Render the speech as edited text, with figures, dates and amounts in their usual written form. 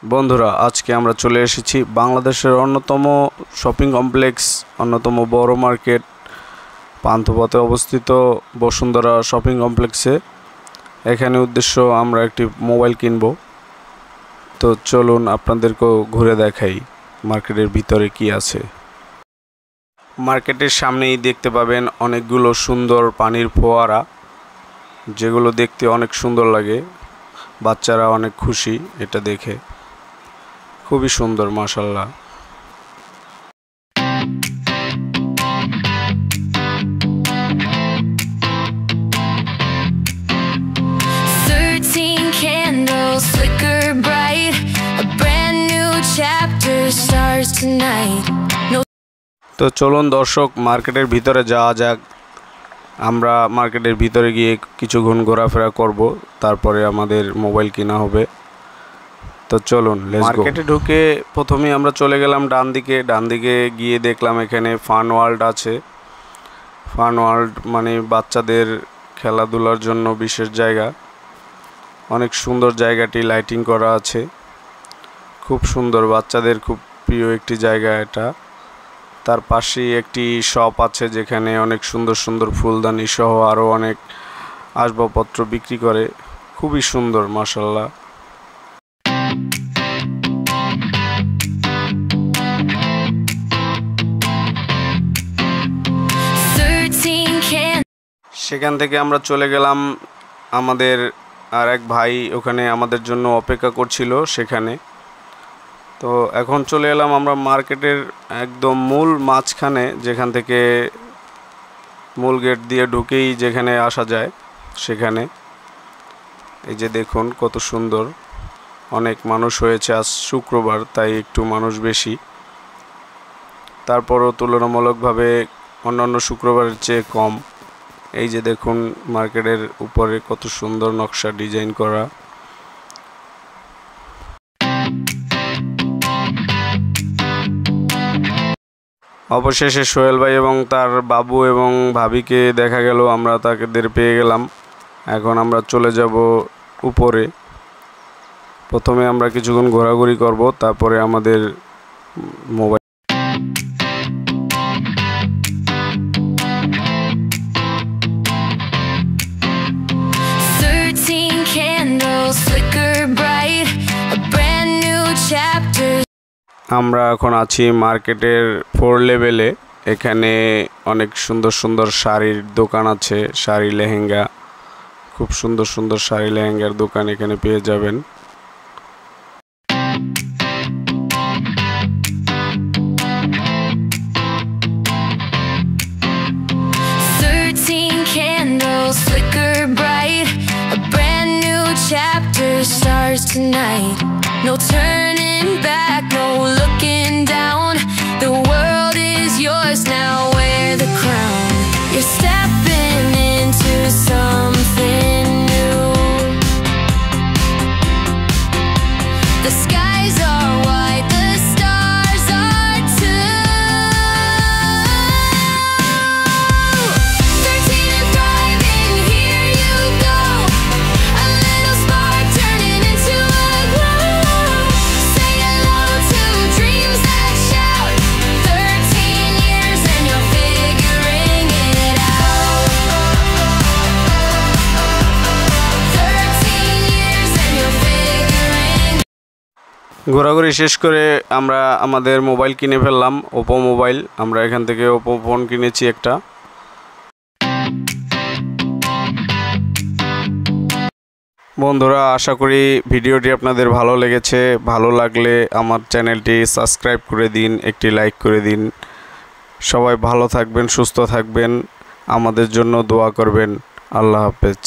বন্ধুরা আজকে আমরা চলে এসেছি বাংলাদেশের অন্যতম শপিং কমপ্লেক্স অন্যতম বড় মার্কেট পান্থপথে অবস্থিত বসুন্ধরা শপিং কমপ্লেক্সে। এখানে উদ্দেশ্য আমরা একটি মোবাইল কিনব। তো চলুন আপনাদেরকেও ঘুরে দেখাই মার্কেটের ভিতরে কি আছে। মার্কেটের সামনেই দেখতে পাবেন অনেকগুলো সুন্দর পানির ফোয়ারা, যেগুলো দেখতে অনেক সুন্দর লাগে। বাচ্চারা অনেক খুশি এটা দেখে, খুবই সুন্দর মাশাআল্লাহ। তো চলুন দর্শক মার্কেটের ভিতরে যাওয়া যাক। আমরা মার্কেটের ভিতরে গিয়ে কিছুক্ষণ ঘোরাফেরা করব, তারপরে আমাদের মোবাইল কেনা হবে। তো চলুন মার্কেটে ঢুকে প্রথমেই আমরা চলে গেলাম ডান দিকে গিয়ে দেখলাম এখানে ফান ওয়ার্ল্ড আছে। ফান ওয়ার্ল্ড মানে বাচ্চাদের খেলাধুলার জন্য বিশেষ জায়গা। অনেক সুন্দর জায়গাটি, লাইটিং করা আছে, খুব সুন্দর, বাচ্চাদের খুব প্রিয় একটি জায়গা এটা। তার পাশেই একটি শপ আছে যেখানে অনেক সুন্দর সুন্দর ফুলদানি সহ আরও অনেক আসবাবপত্র বিক্রি করে, খুবই সুন্দর মাশাআল্লাহ। সেখান থেকে আমরা চলে গেলাম, আমাদের আর এক ভাই ওখানে আমাদের জন্য অপেক্ষা করছিল সেখানে। তো এখন চলে এলাম আমরা মার্কেটের একদম মূল মাঝখানে, যেখান থেকে মূল গেট দিয়ে ঢুকেই যেখানে আসা যায় সেখানে। এই যে দেখুন কত সুন্দর, অনেক মানুষ হয়েছে, আজ শুক্রবার তাই একটু মানুষ বেশি। তারপরও তুলনামূলকভাবে অন্যান্য শুক্রবারের চেয়ে কম। এই যে দেখুন মার্কেটের উপরে কত সুন্দর নকশা ডিজাইন করা। অবশেষে সোহেল ভাই এবং তার বাবু এবং ভাবিকে দেখা গেল, আমরা তাদের পেয়ে গেলাম। এখন আমরা চলে যাব উপরে। প্রথমে আমরা কিছুক্ষণ ঘোরাঘুরি করব, তারপরে আমাদের মোবাইল। আমরা এখন আছি মার্কেটের 4 লেভেলে। এখানে অনেক সুন্দর সুন্দর শাড়ির দোকান আছে, শাড়ি লেহেঙ্গা, খুব সুন্দর সুন্দর শাড়ি লেহেঙ্গার দোকান এখানে পেয়ে যাবেন। No turning back, no looking down. The world is yours now, wear the crown. You're stepping into something new. The skies are white, the stars are too. 13 and thriving, here you go. A little spark turning into a glow. Say hello to dreams that shout. 13 years and you're figuring it out. 13 years and you're figuring. ঘোরাঘুরি শেষ করে আমরা আমাদের mobile কিনে ফেললাম, Oppo mobile. আমরা এখান থেকে ওপো ফোন কিনেছি একটা। বন্ধুরা আশা করি ভিডিওটি আপনাদের ভালো লেগেছে। ভালো লাগলে আমার চ্যানেলটি সাবস্ক্রাইব করে দিন, একটি লাইক করে দিন। সবাই ভালো থাকবেন, সুস্থ থাকবেন, আমাদের জন্য দোয়া করবেন। আল্লাহ হাফেজ।